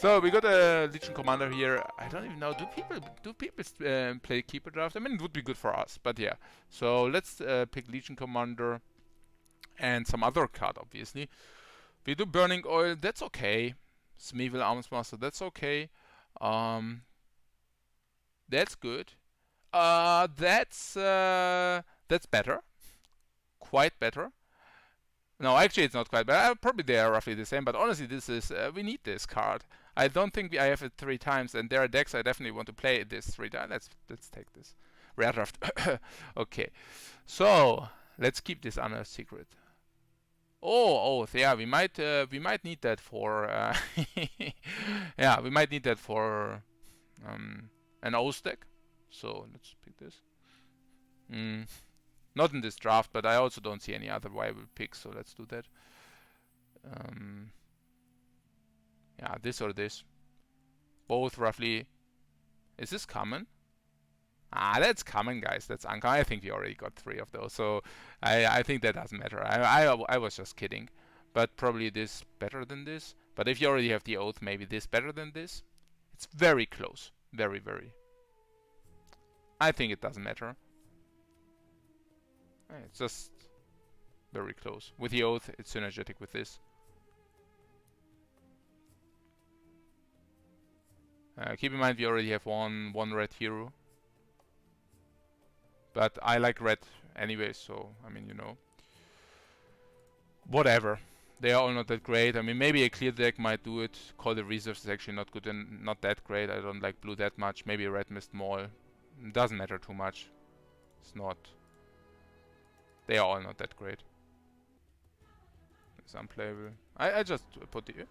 So we got a Legion Commander here. I don't even know. Do people play Keeper Draft? I mean, it would be good for us, but yeah. So let's pick Legion Commander and some other card, obviously. We do Burning Oil. That's okay. Smeevil Armsmaster. That's okay. That's good. That's better. Quite better. No, actually, it's not quite bad. Probably they are roughly the same. But honestly, this is we need this card. I don't think I have it 3 times, and there are decks I definitely want to play this 3 times. Let's take this rare draft. Okay, so let's keep this under a secret. Oh, yeah, we might need that for yeah, we might need that for an O's deck. So let's pick this. Not in this draft, but I also don't see any other viable picks, so let's do that. Yeah, this or this. Both roughly. Is this common? Ah, that's common, guys. That's uncommon. I think we already got 3 of those, so I think that doesn't matter. I was just kidding. But probably this better than this. But if you already have the Oath, maybe this better than this. It's very close. Very, very. I think it doesn't matter. It's just very close. With the Oath, it's synergetic with this. Keep in mind we already have one red hero. But I like red anyway, so, I mean, you know. Whatever. They are all not that great. I mean, maybe a clear deck might do it. Call the Reserves is actually not good and not that great. I don't like blue that much. Maybe a red Mist Maul. It doesn't matter too much. It's not. They are all not that great. It's unplayable. I just put the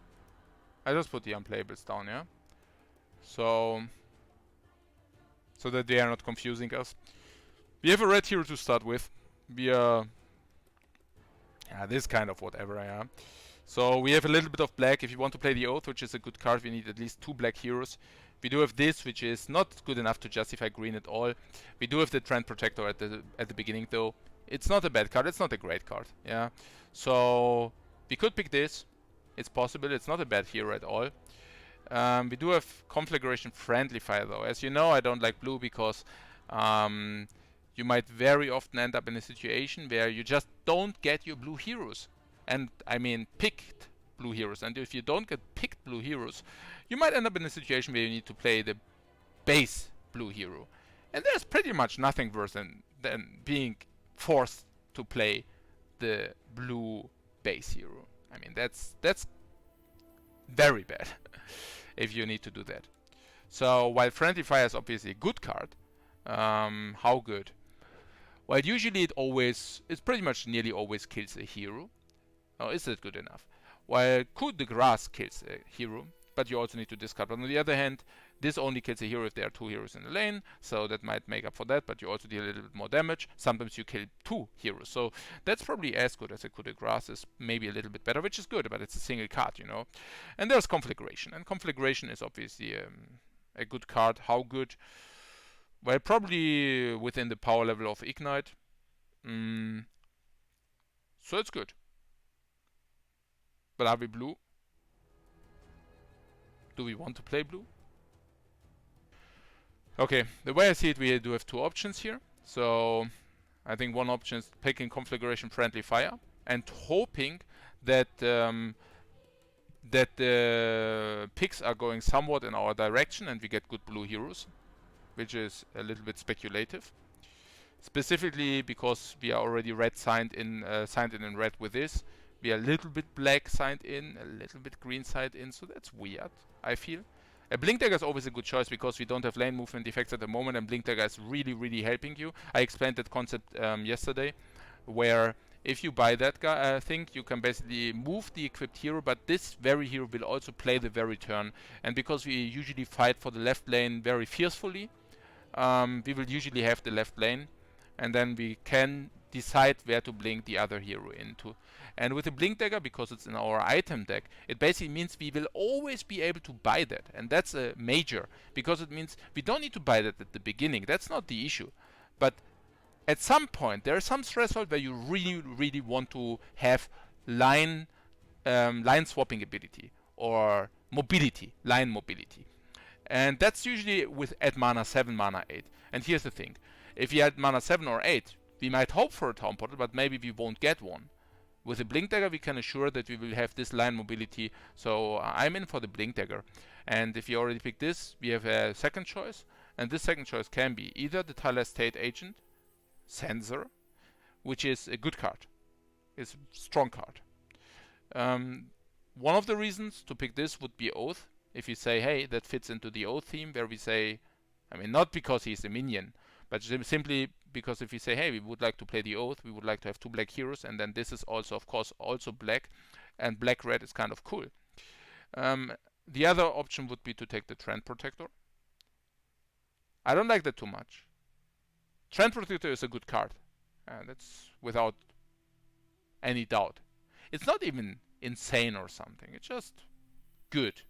unplayables down, yeah. So that they are not confusing us. We have a red hero to start with. We are this kind of whatever I am. So we have a little bit of black. If you want to play the Oath, which is a good card, we need at least 2 black heroes. We do have this, which is not good enough to justify green at all. We do have the Trend Protector at the beginning, though. It's not a bad card. It's not a great card. Yeah. So we could pick this. It's possible. It's not a bad hero at all. We do have Conflagration Friendly Fire, though. As you know, I don't like blue because you might very often end up in a situation where you just don't get your blue heroes. And I mean picked blue heroes. And if you don't get picked blue heroes, you might end up in a situation where you need to play the base blue hero. And there's pretty much nothing worse than being forced to play the blue base hero. I mean, that's very bad if you need to do that. So while Friendly Fire is obviously a good card, how good? Well, usually it's pretty much nearly always kills a hero. Oh, is that good enough? While Coup de Grace kills a hero, but you also need to discard. But on the other hand, this only kills a hero if there are 2 heroes in the lane, so that might make up for that, but you also deal a little bit more damage. Sometimes you kill 2 heroes, so that's probably as good as a Coup de Grace is, maybe a little bit better, which is good, but it's a single card, you know. And there's Conflagration, and Conflagration is obviously a good card. How good? Well, probably within the power level of Ignite. So it's good. But are we blue? Do we want to play blue? Okay, the way I see it, we do have 2 options here. So I think one option is picking Conflagration Friendly Fire and hoping that that the picks are going somewhat in our direction and we get good blue heroes, which is a little bit speculative. Specifically because we are already red signed in red with this. We are a little bit black signed in, a little bit green signed in, so that's weird, I feel. A Blink Dagger is always a good choice because we don't have lane movement effects at the moment, and Blink Dagger is really, really helping you. I explained that concept yesterday, where if you buy that thing, you can basically move the equipped hero, but this very hero will also play the very turn. And because we usually fight for the left lane very fiercely, we will usually have the left lane, and then we can decide where to blink the other hero into. And with the Blink Dagger, because it's in our item deck, it basically means we will always be able to buy that. And that's a major, because it means we don't need to buy that at the beginning. That's not the issue. But at some point, there is some threshold where you really, really want to have line swapping ability, or mobility, line mobility. And that's usually with at mana 7, mana 8. And here's the thing. If you had mana 7 or 8, we might hope for a Town Portal, but maybe we won't get one. With the Blink Dagger, we can assure that we will have this line mobility, so I'm in for the Blink Dagger. And if you already picked this, we have a second choice, and this second choice can be either the Telestate Agent, Sensor, which is a good card. It's a strong card. One of the reasons to pick this would be Oath. If you say, hey, that fits into the Oath theme, where we say, I mean, not because he's a minion, but simply because if you say, hey, we would like to play the Oath, we would like to have 2 black heroes, and then this is also, of course, also black, and black-red is kind of cool. The other option would be to take the Trend Protector. I don't like that too much. Trend Protector is a good card, and that's without any doubt. It's not even insane or something, it's just good.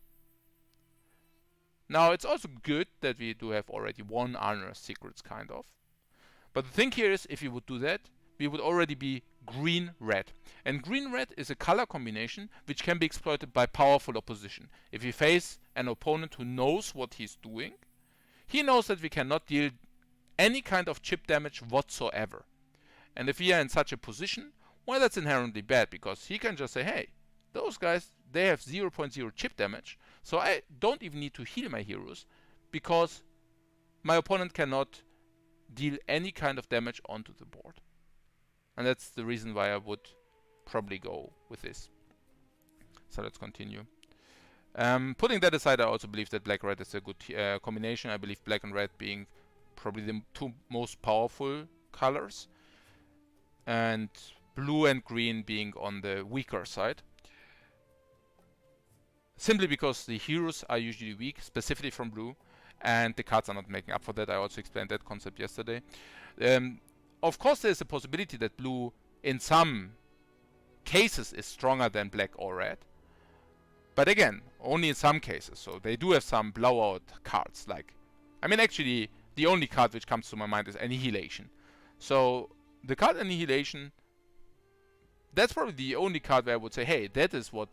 Now, it's also good that we do have already one Honor Secrets, kind of. But the thing here is, if we would do that, we would already be green-red. And green-red is a color combination which can be exploited by powerful opposition. If we face an opponent who knows what he's doing, he knows that we cannot deal any kind of chip damage whatsoever. And if we are in such a position, well, that's inherently bad, because he can just say, hey, those guys, they have 0.0 chip damage, so I don't even need to heal my heroes, because my opponent cannot deal any kind of damage onto the board. And that's the reason why I would probably go with this. So let's continue. Putting that aside, I also believe that black-red is a good combination. I believe black and red being probably the 2 most powerful colors, and blue and green being on the weaker side. Simply because the heroes are usually weak, specifically from blue, and the cards are not making up for that. I also explained that concept yesterday. Of course, there's a possibility that blue, in some cases, is stronger than black or red. But again, only in some cases. So they do have some blowout cards. Like, I mean, actually, the only card which comes to my mind is Annihilation. So the card Annihilation, that's probably the only card where I would say, hey, that is what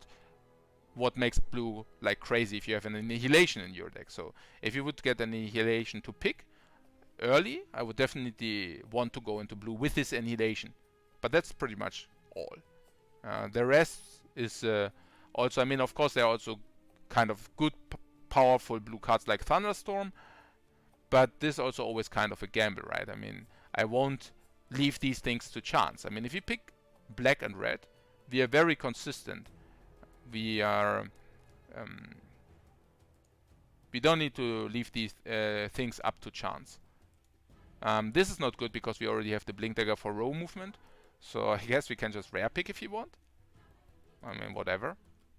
makes blue like crazy if you have an Annihilation in your deck. So if you would get Annihilation to pick early, I would definitely want to go into blue with this Annihilation. But that's pretty much all. The rest is also, I mean, of course, there are also kind of good, powerful blue cards like Thunderstorm, but this is also always kind of a gamble, right? I mean, I won't leave these things to chance. I mean, if you pick black and red, we are very consistent. We are, we don't need to leave these things up to chance. This is not good because we already have the Blink Dagger for row movement, so I guess we can just rare pick if you want. I mean, whatever,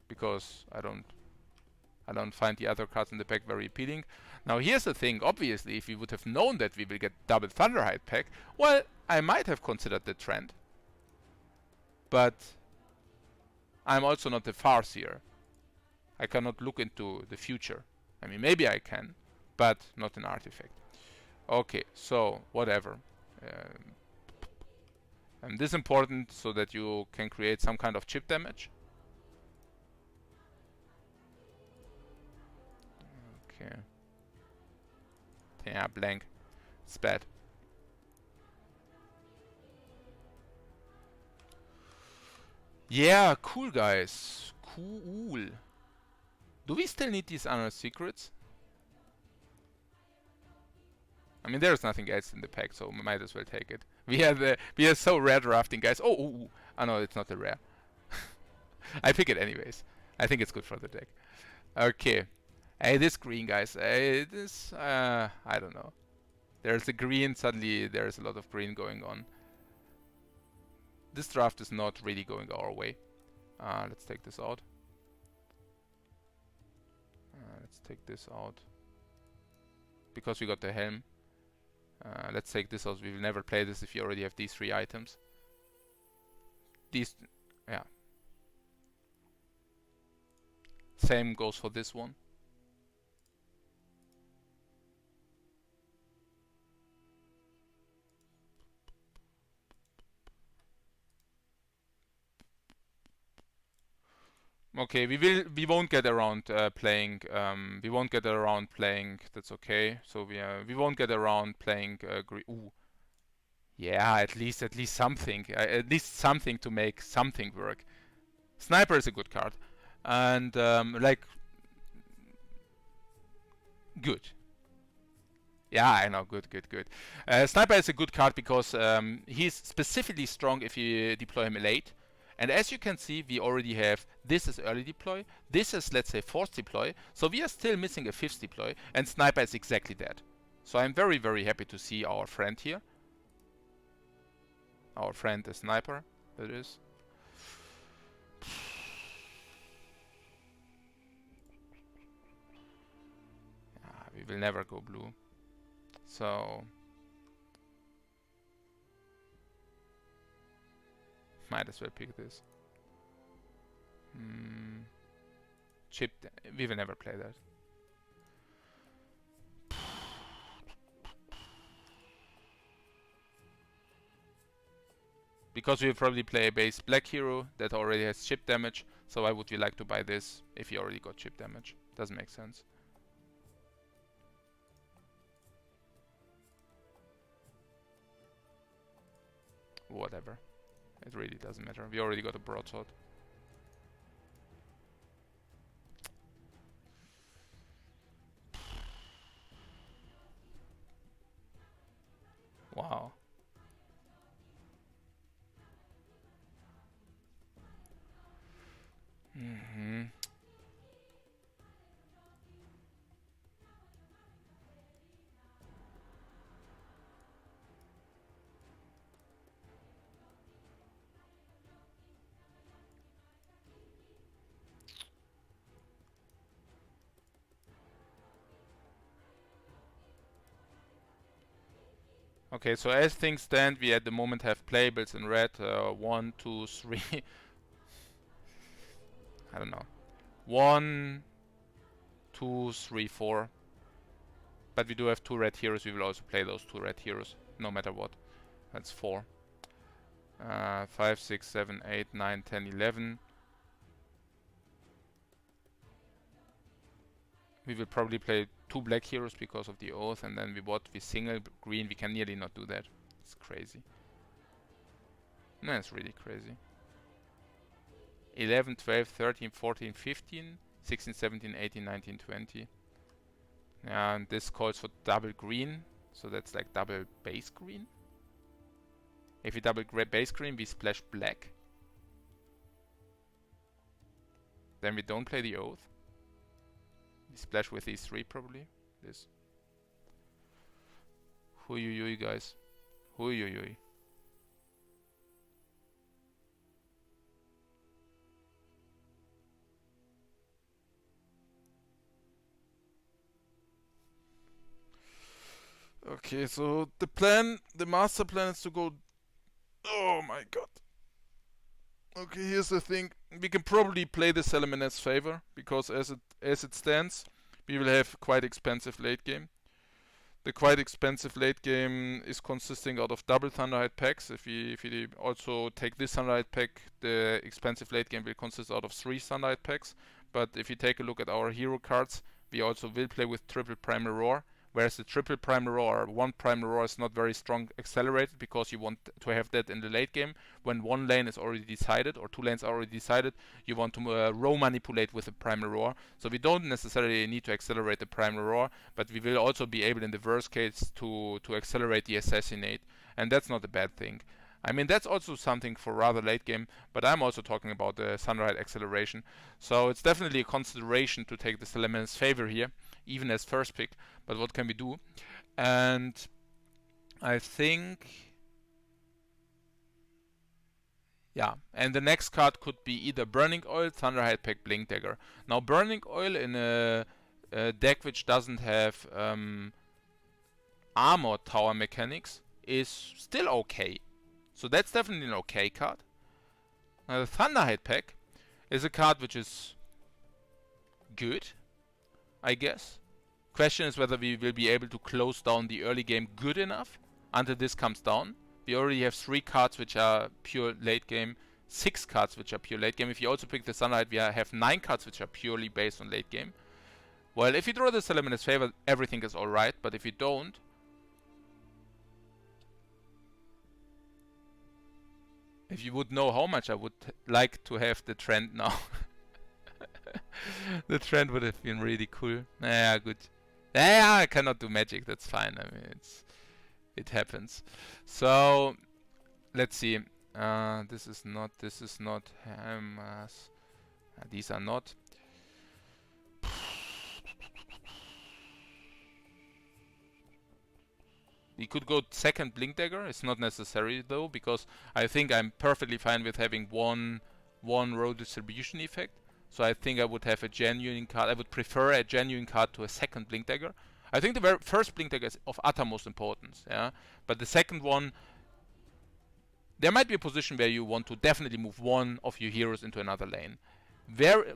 because I don't find the other cards in the pack very appealing. Now here's the thing, obviously if we would have known that we will get double Thunderhide pack, well, I might have considered the trend. But I'm also not a Farseer. I cannot look into the future. I mean, maybe I can, but not an artifact. Okay, so whatever. And this is important so that you can create some kind of chip damage. Okay. Yeah, blank. It's bad. Yeah, cool guys. Cool. Do we still need these Honor Secrets? I mean, there's nothing else in the pack, so we might as well take it. We are so rare drafting, guys. Oh, no, it's not a rare. I pick it anyways. I think it's good for the deck. Okay. Hey, this green, guys. Hey, this, I don't know. There's a green, suddenly there's a lot of green going on. This draft is not really going our way. Let's take this out. Let's take this out. Because we got the helm. Let's take this out. We will never play this if you already have these 3 items. These, yeah. Same goes for this one. Okay, we won't get around playing. We won't get around playing. That's okay. So we won't get around playing green. Ooh, yeah, at least something. At least something to make something work. Sniper is a good card, and like good. Yeah, I know. Good, good, good. Sniper is a good card because he's specifically strong if you deploy him late. And as you can see, we already have this is early deploy, this is, let's say, fourth deploy. So we are still missing a fifth deploy, and Sniper is exactly that. So I'm very, very happy to see our friend here. Our friend, the Sniper, that is. We will never go blue. So might as well pick this. Chip. We will never play that. Because we will probably play a base black hero that already has chip damage. So why would we like to buy this if he already got chip damage? Doesn't make sense. Whatever. It really doesn't matter. We already got a broadsword. Wow. Okay, so as things stand, we at the moment have playables in red. 1, 2, 3. I don't know. 1, 2, 3, 4. But we do have 2 red heroes. We will also play those 2 red heroes, no matter what. That's 4. 5, 6, 7, 8, 9, 10, 11. We will probably play 2 black heroes because of the oath, and then we single green. We can nearly not do that. It's crazy. No, it's really crazy. 11, 12, 13, 14, 15, 16, 17, 18, 19, 20. Yeah, and this calls for double green, so that's like double base green. If we double base green, we splash black. Then we don't play the oath. We splash with these 3 probably. This. Hui guys. Hui. Okay, so the master plan is to go. Oh my god. Okay, here's the thing. We can probably play this element as favor because as it stands, we will have quite expensive late game. The quite expensive late game is consisting out of double Thunderhide packs. If we also take this Thunderhide pack, the expensive late game will consist out of 3 Thunderhide packs. But if you take a look at our hero cards, we also will play with triple Primal Roar. Whereas the triple Primal Roar, 1 Primal Roar is not very strong accelerated because you want to have that in the late game. When 1 lane is already decided or 2 lanes are already decided, you want to row manipulate with the Primal Roar. So we don't necessarily need to accelerate the Primal Roar, but we will also be able in the worst case to accelerate the Assassinate. And that's not a bad thing. I mean, that's also something for rather late game, but I'm also talking about the Sunrise acceleration. So it's definitely a consideration to take this element's favor here, even as first pick. But what can we do? And I think, yeah, and the next card could be either Burning Oil, Thunderhide Pack, Blink Dagger. Now, Burning Oil in a deck which doesn't have armor tower mechanics is still okay. So that's definitely an okay card. Now, the Thunderhide Pack is a card which is good, I guess. Question is whether we will be able to close down the early game good enough until this comes down. We already have 3 cards which are pure late game. 6 cards which are pure late game. If you also pick the Sunlight, we have 9 cards which are purely based on late game. Well, if you draw this element in his favor, everything is alright, but if you don't, if you would know how much I would like to have the trend now. The trend would have been really cool. Yeah, good. Yeah, I cannot do magic, that's fine. I mean, it happens. So, let's see. This is not hammers. These are not. We could go second Blink Dagger. It's not necessary though, because I think I'm perfectly fine with having one row distribution effect. So I think I would have a genuine card. I would prefer a genuine card to a second Blink Dagger. I think the very first Blink Dagger is of uttermost importance, yeah. But the second one, there might be a position where you want to definitely move one of your heroes into another lane.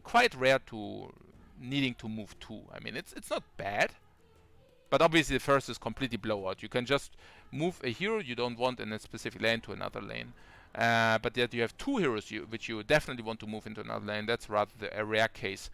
Quite rare to needing to move two. I mean, it's not bad. But obviously the first is completely blowout. You can just move a hero you don't want in a specific lane to another lane. But yet you have two heroes which you definitely want to move into another lane. That's rather a rare case.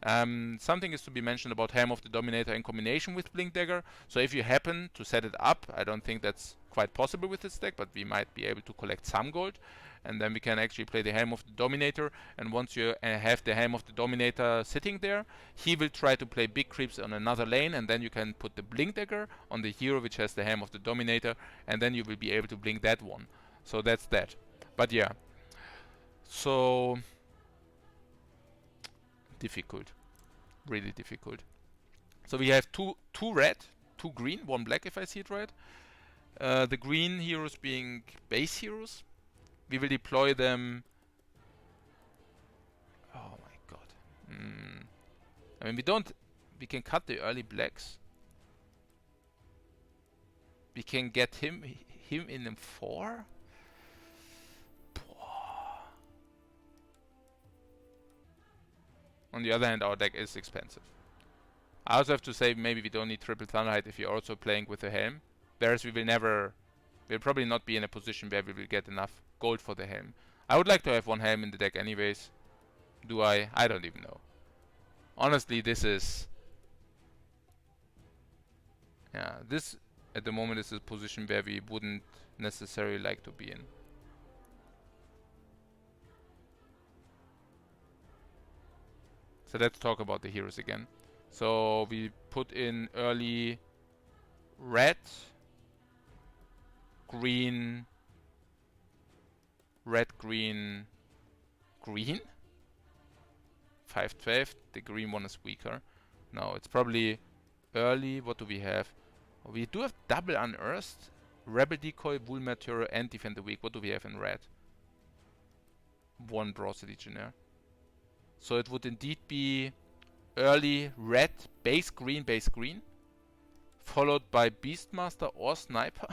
Something is to be mentioned about Helm of the Dominator in combination with Blink Dagger. So if you happen to set it up, I don't think that's quite possible with this deck, but we might be able to collect some gold. And then we can actually play the Helm of the Dominator. And once you have the Helm of the Dominator sitting there, he will try to play big creeps on another lane. And then you can put the Blink Dagger on the hero which has the Helm of the Dominator. And then you will be able to blink that one. So that's that. But yeah. So difficult. Really difficult. So we have two red, 2 green, 1 black if I see it right. The green heroes being base heroes. We will deploy them. Oh my god. I mean, we can cut the early blacks. We can get him in 4. On the other hand, our deck is expensive. I also have to say, maybe we don't need triple Thunderhide if you're also playing with the Helm. Whereas we'll probably not be in a position where we will get enough gold for the Helm. I would like to have 1 Helm in the deck anyways. Do I? I don't even know. Honestly, this is... yeah, this at the moment is a position where we wouldn't necessarily like to be in. So let's talk about the heroes again. So we put in early red, green, red, green, green. 5-12. The green one is weaker. No, it's probably early. What do we have? We do have double unearthed, Rebel Decoy, Wool Meteor, and Defend the Weak. What do we have in red? 1 Bronze Legionnaire. So it would indeed be early red, base green, followed by Beastmaster or Sniper.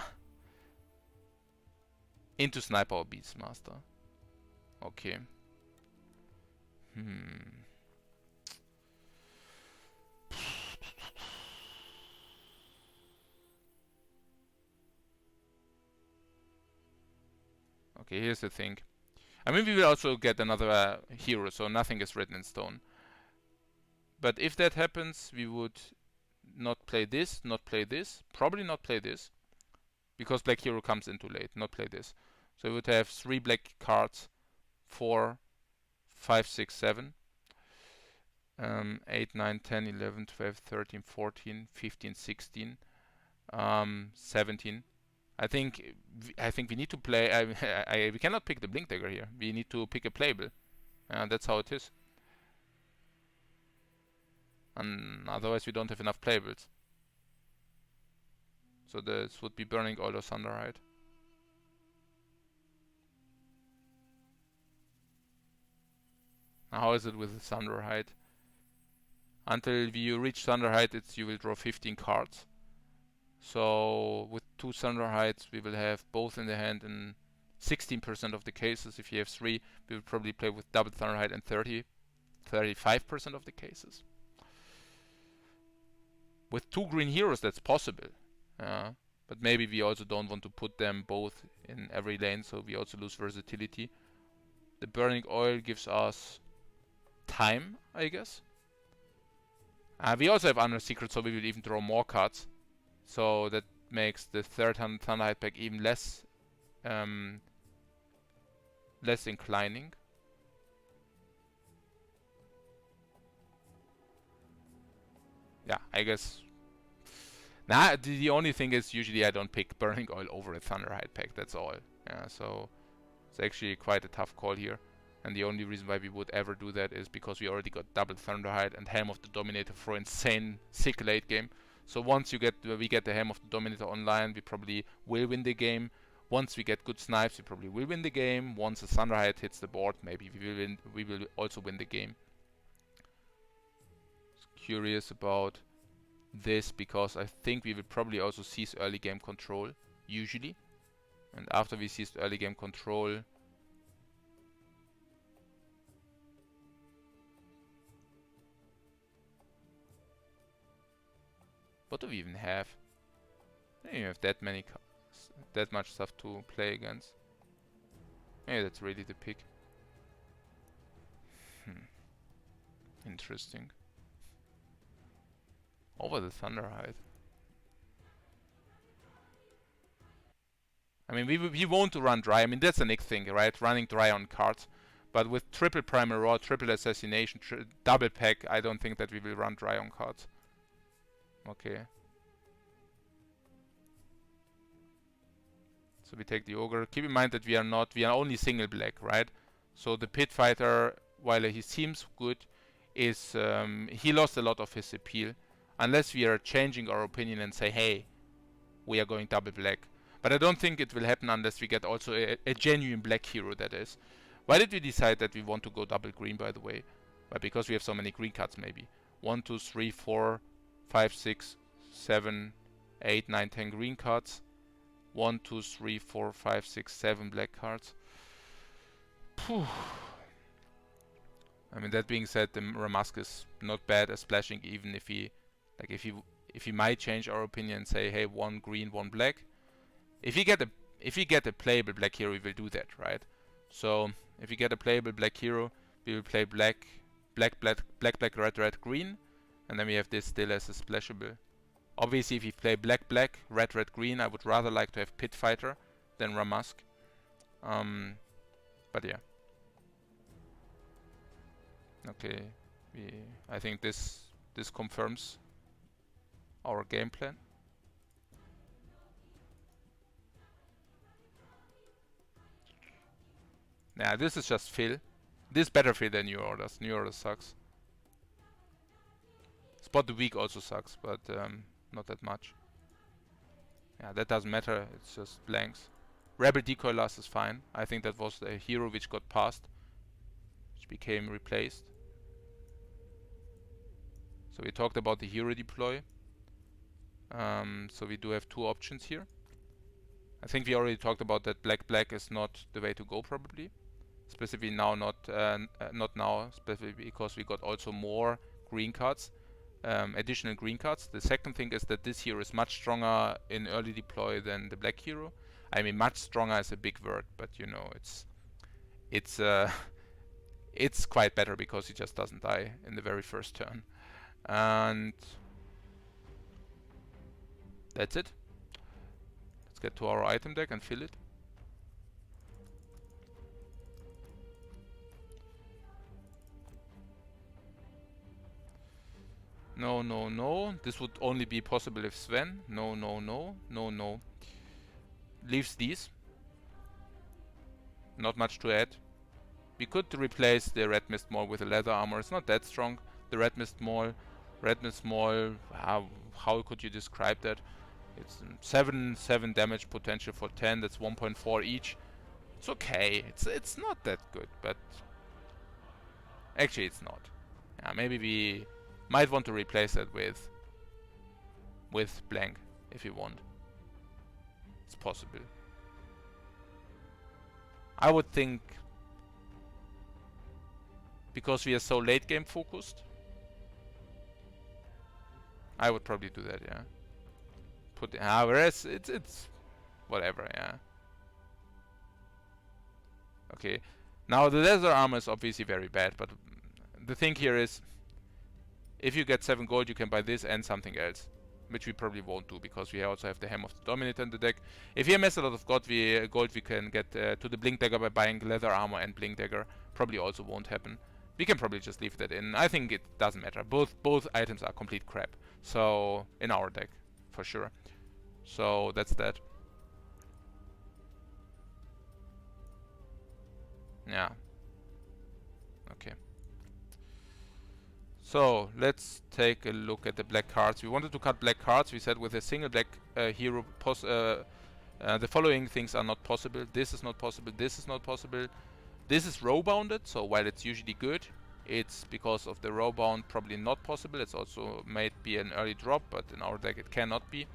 Into Sniper or Beastmaster. Okay. Okay, here's the thing. I mean, we will also get another hero, so nothing is written in stone. But if that happens, we would not play this, probably not play this, because black hero comes in too late, not play this. So we would have 3 black cards, 4, 5, 6, 7, 8, 9, 10, 11, 12, 13, 14, 15, 16, 17. I think we need to play. We cannot pick the Blink Dagger here. We need to pick a playable. That's how it is. And otherwise we don't have enough playables. So this would be burning all the Thunderhide. Now how is it with the Thunderhide? Until you reach Thunderhide, you will draw 15 cards. So with 2 Thunderhides, we will have both in the hand in 16% of the cases. If you have 3, we will probably play with double Thunderhide in 35% of the cases. With 2 green heroes, that's possible. But maybe we also don't want to put them both in every lane, so we also lose versatility. The burning oil gives us time, I guess. We also have Unknown Secret, so we will even draw more cards. So that makes the third Thunderhide pack even less less inclining. Yeah, I guess. Nah, the only thing is usually I don't pick Burning Oil over a Thunderhide pack, that's all. Yeah, so it's actually quite a tough call here. And the only reason why we would ever do that is because we already got double Thunderhide and Helm of the Dominator for insane sick late game. So once we get the Helm of the Dominator online, we probably will win the game. Once we get good snipes, we probably will win the game. Once a Thunderhide hits the board, maybe we will also win the game. Curious about this because I think we will probably also seize early game control, usually. And after we seize early game control, what do we even have? We don't even have that much stuff to play against. Yeah, that's really the pick. Interesting. Over the Thunderhide. I mean, we want to run dry. I mean, that's the next thing, right? Running dry on cards. But with triple Primal Raw, triple Assassination, double pack, I don't think that we will run dry on cards. Okay. So we take the Ogre. Keep in mind that we are only single black, right? So the Pit Fighter, while he seems good, is he lost a lot of his appeal. Unless we are changing our opinion and say, hey, we are going double black. But I don't think it will happen unless we get also a genuine black hero, that is. Why did we decide that we want to go double green, by the way? Well, because we have so many green cards, maybe. 1, 2, 3, 4, 5, 6, 7, 8, 9, 10 green cards. 1, 2, 3, 4, 5, 6, 7 black cards. Phew. I mean, that being said, the Ramask is not bad as splashing, even if he might change our opinion and say, hey, 1 green, 1 black. If we get a playable black hero, we will do that, right? So if we get a playable black hero, we will play black, red, green, and then we have this still as a splashable. Obviously, if we play black, red, green, I would rather like to have Pit Fighter than Ramask. But yeah. Okay, I think this confirms our game plan. Nah, this is just fill. This is better fill than New Orders. New Orders sucks. Spot the Weak also sucks, but not that much. Yeah, that doesn't matter. It's just blanks. Rebel Decoy Last is fine. I think that was the hero which got passed, which became replaced. So we talked about the hero deploy. So we do have 2 options here. I think we already talked about that black is not the way to go, probably. Specifically now, not now, specifically because we got also more green cards, additional green cards. The second thing is that this hero is much stronger in early deploy than the black hero. I mean, much stronger is a big word, but you know, it's quite better because he just doesn't die in the very first turn. And that's it. Let's get to our item deck and fill it. No, no, no. This would only be possible if Sven. No, no, no. No, no. Leaves these. Not much to add. We could replace the Red Mist Maul with a leather armor. It's not that strong. The Red Mist Maul. How could you describe that? It's 7 damage potential for 10. That's 1.4 each. It's okay. It's not that good, but actually it's not. Yeah, maybe we might want to replace that with blank if you want. It's possible. I would think because we are so late game focused, I would probably do that, yeah. Whereas it's whatever, yeah. Okay. Now the leather armor is obviously very bad, but the thing here is, if you get 7 gold, you can buy this and something else, which we probably won't do because we also have the Hem of the Dominator in the deck. If he has a lot of gold, we can get to the Blink Dagger by buying leather armor and Blink Dagger. Probably also won't happen. We can probably just leave that in. I think it doesn't matter. Both items are complete crap. So in our deck, for sure. So that's that. Yeah. Okay. So let's take a look at the black cards. We wanted to cut black cards. We said with a single black hero, the following things are not possible. This is not possible. This is not possible. This is row bounded, so while it's usually good, it's because of the row bound probably not possible. It's also might be an early drop, but in our deck it cannot be.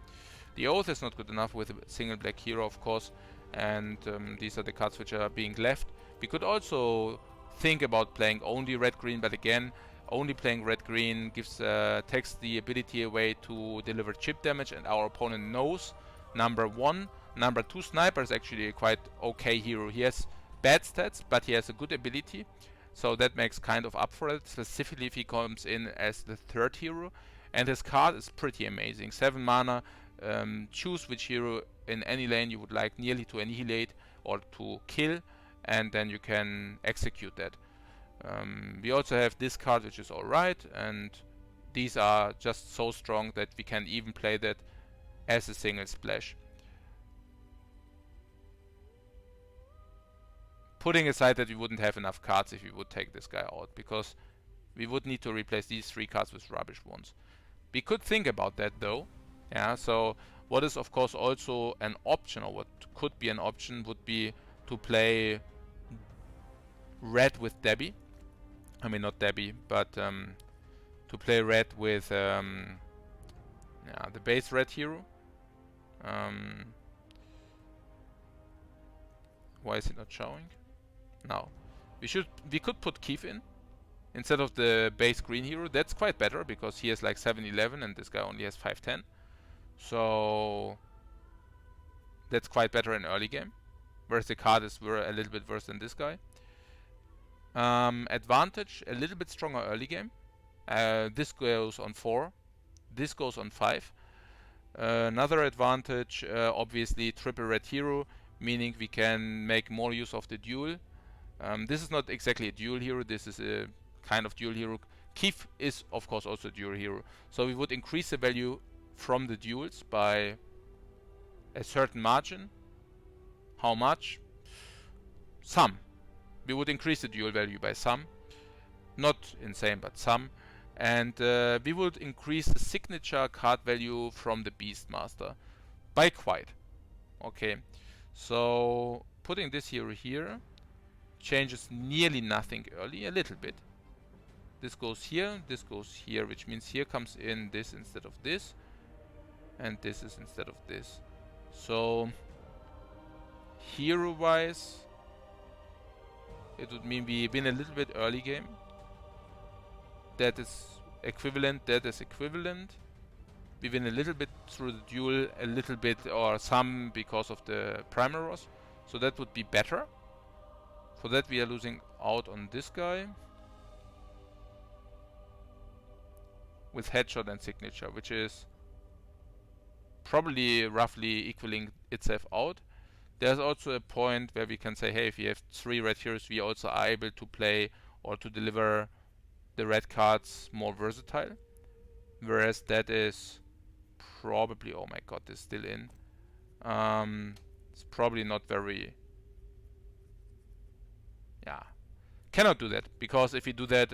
The Oath is not good enough with a single black hero, of course, and these are the cards which are being left. We could also think about playing only red-green, but again, only playing red-green gives takes the ability away to deliver chip damage, and our opponent knows, number one. Number two, Sniper is actually a quite okay hero. He has bad stats, but he has a good ability, so that makes kind of up for it, specifically if he comes in as the third hero. And his card is pretty amazing. 7 mana, choose which hero in any lane you would like nearly to annihilate or to kill, and then you can execute that. We also have this card, which is alright, and these are just so strong that we can even play that as a single splash. Putting aside that we wouldn't have enough cards if we would take this guy out, because we would need to replace these 3 cards with rubbish ones. We could think about that though. Yeah, so what is of course also an option, or what could be an option, would be to play red with Debbie. I mean, not Debbie, but to play red with yeah, the base red hero. Why is it not showing? Now, we could put Keith in instead of the base green hero. That's quite better because he has like 711 and this guy only has 510. So that's quite better in early game, whereas the card is a little bit worse than this guy. Advantage, a little bit stronger early game. This goes on 4. This goes on 5. Another advantage, obviously triple red hero, meaning we can make more use of the duel. This is not exactly a dual hero, this is a kind of dual hero. Keith is of course also a dual hero, so we would increase the value from the duels by a certain margin. How much? Some. We would increase the dual value by some. Not insane, but some. And we would increase the signature card value from the Beastmaster by quite. Okay, so putting this hero here changes nearly nothing early, a little bit. This goes here, which means here comes in this instead of this, and this is instead of this. So hero wise, it would mean we win a little bit early game. That is equivalent, that is equivalent. We win a little bit through the duel, a little bit or some because of the Primaros. So that would be better. For that we are losing out on this guy with headshot and signature, which is probably roughly equaling itself out. There's also a point where we can say, hey, if we have 3 red heroes, we also are able to play or to deliver the red cards more versatile. Whereas that is probably, oh my god, this is still in. It's probably not very, yeah, cannot do that, because if we do that,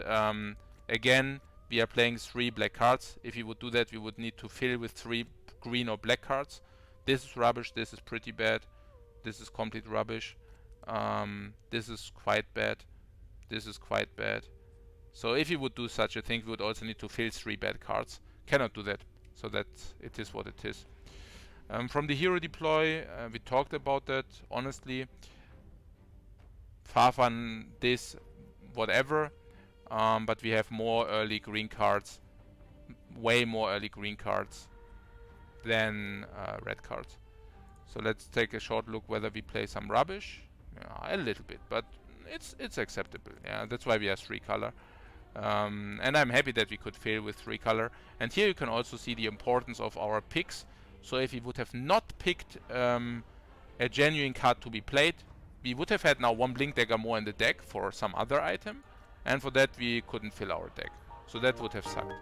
again, we are playing 3 black cards. If we would do that, we would need to fill with 3 green or black cards. This is rubbish, this is pretty bad, this is complete rubbish, this is quite bad, this is quite bad. So if you would do such a thing, we would also need to fill 3 bad cards. Cannot do that, so that it is what it is. From the hero deploy, we talked about that, honestly. Farfan, this, whatever, but we have more early green cards, way more early green cards than red cards. So let's take a short look whether we play some rubbish. Yeah, a little bit, but it's acceptable. Yeah, that's why we have 3 color. And I'm happy that we could fail with 3 color. And here you can also see the importance of our picks. So if we would have not picked a genuine card to be played, we would have had now 1 blink dagger more in the deck for some other item, and for that we couldn't fill our deck. So that would have sucked.